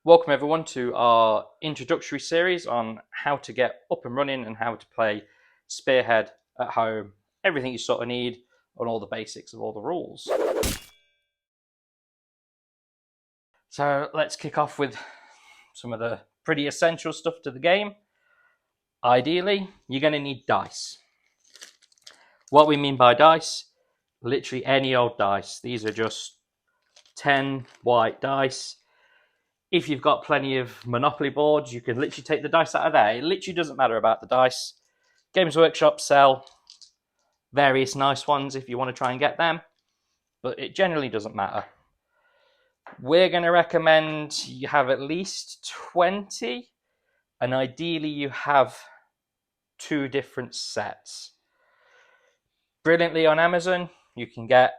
Welcome everyone to our introductory series on how to get up and running and how to play Spearhead at home. Everything you sort of need on all the basics of all the rules. So let's kick off with some of the pretty essential stuff to the game. Ideally, you're going to need dice. What we mean by dice, literally any old dice. These are just 10 white dice. If you've got plenty of Monopoly boards, you can literally take the dice out of there. It literally doesn't matter about the dice. Games Workshop sell various nice ones if you want to try and get them, but it generally doesn't matter. We're going to recommend you have at least 20, and ideally you have 2 different sets. Brilliantly on Amazon, you can get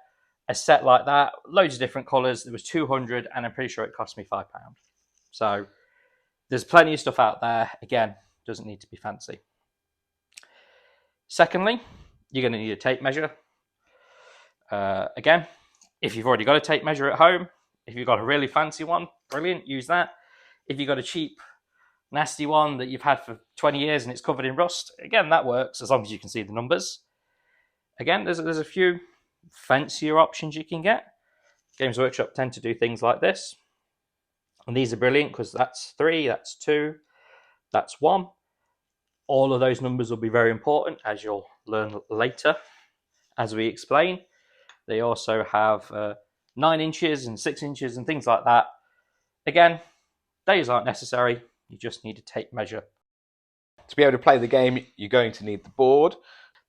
a set like that, loads of different colours. There was 200, and I'm pretty sure it cost me £5. So there's plenty of stuff out there. Again, doesn't need to be fancy. Secondly, you're going to need a tape measure. Again, if you've already got a tape measure at home, if you've got a really fancy one, brilliant, use that. If you've got a cheap, nasty one that you've had for 20 years and it's covered in rust, again, that works as long as you can see the numbers. Again, there's a few fancier options you can get. Games Workshop tend to do things like this. And these are brilliant because that's 3, that's 2, that's 1. All of those numbers will be very important, as you'll learn later as we explain. They also have 9 inches and 6 inches and things like that. Again, those aren't necessary. You just need a tape measure. To be able to play the game, you're going to need the board.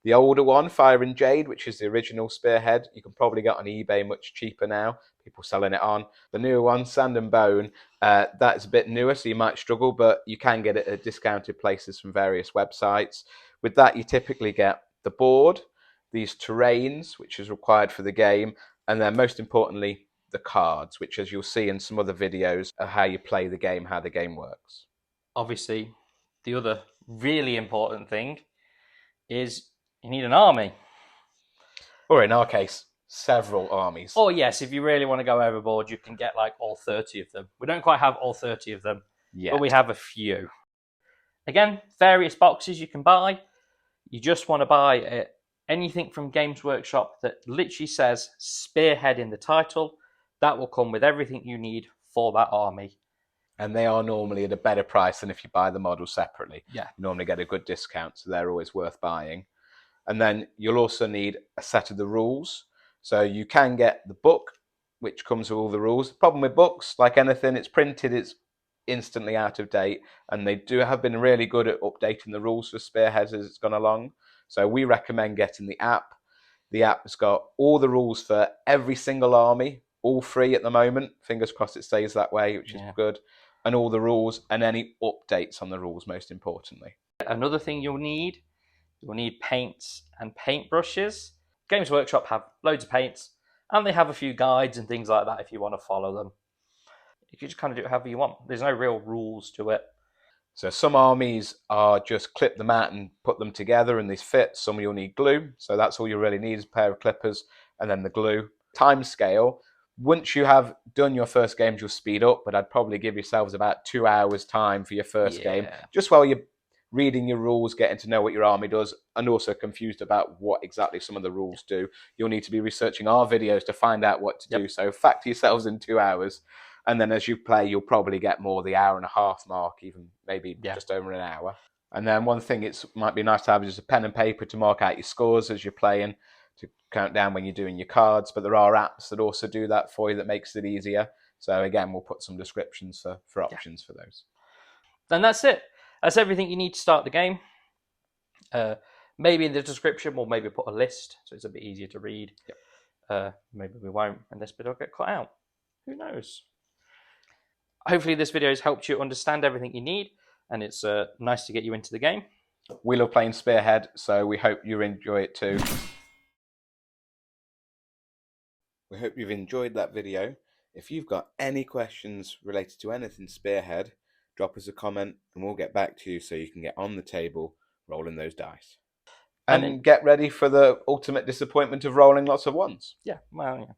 The older one, Fire and Jade, which is the original Spearhead, you can probably get on eBay much cheaper now. People selling it on. The newer one, Sand and Bone, that's a bit newer, so you might struggle, but you can get it at discounted places from various websites. With that, you typically get the board, these terrains, which is required for the game, and then most importantly, the cards, which, as you'll see in some other videos, are how you play the game, how the game works. Obviously, the other really important thing is you need an army. Or in our case, several armies. Or yes, if you really want to go overboard, you can get like all 30 of them. We don't quite have all 30 of them, but we have a few. Again, various boxes you can buy. You just want to buy anything from Games Workshop that literally says Spearhead in the title. That will come with everything you need for that army. And they are normally at a better price than if you buy the model separately. Yeah. You normally get a good discount, so they're always worth buying. And then you'll also need a set of the rules. So you can get the book, which comes with all the rules. The problem with books, like anything, it's printed, it's instantly out of date. And they have been really good at updating the rules for Spearhead as it's gone along. So we recommend getting the app. The app has got all the rules for every single army, all free at the moment. Fingers crossed it stays that way, which is good. And all the rules and any updates on the rules, most importantly. Another thing you'll need paints and paintbrushes. Games Workshop have loads of paints, and they have a few guides and things like that if you want to follow them. You can just kind of do it however you want. There's no real rules to it. So some armies are just clip them out and put them together and these fit. Some you'll need glue. So that's all you really need is a pair of clippers and then the glue. Time scale. Once you have done your first games, you'll speed up, but I'd probably give yourselves about 2 hours time for your first game, just while you're reading your rules, getting to know what your army does, and also confused about what exactly some of the rules do. You'll need to be researching our videos to find out what to do. So factor yourselves in 2 hours. And then as you play, you'll probably get more the hour and a half mark, even maybe just over an hour. And then one thing it might be nice to have is just a pen and paper to mark out your scores as you're playing, to count down when you're doing your cards. But there are apps that also do that for you that makes it easier. So again, we'll put some descriptions for options for those. Then that's it. That's everything you need to start the game. Maybe in the description we'll maybe put a list so it's a bit easier to read. Maybe we won't, and this bit will get cut out. Who knows? Hopefully this video has helped you understand everything you need, and it's nice to get you into the game. We love playing Spearhead, so we hope you enjoy it too. We hope you've enjoyed that video. If you've got any questions related to anything Spearhead, drop us a comment and we'll get back to you so you can get on the table rolling those dice. And get ready for the ultimate disappointment of rolling lots of ones. Yeah, well, yeah.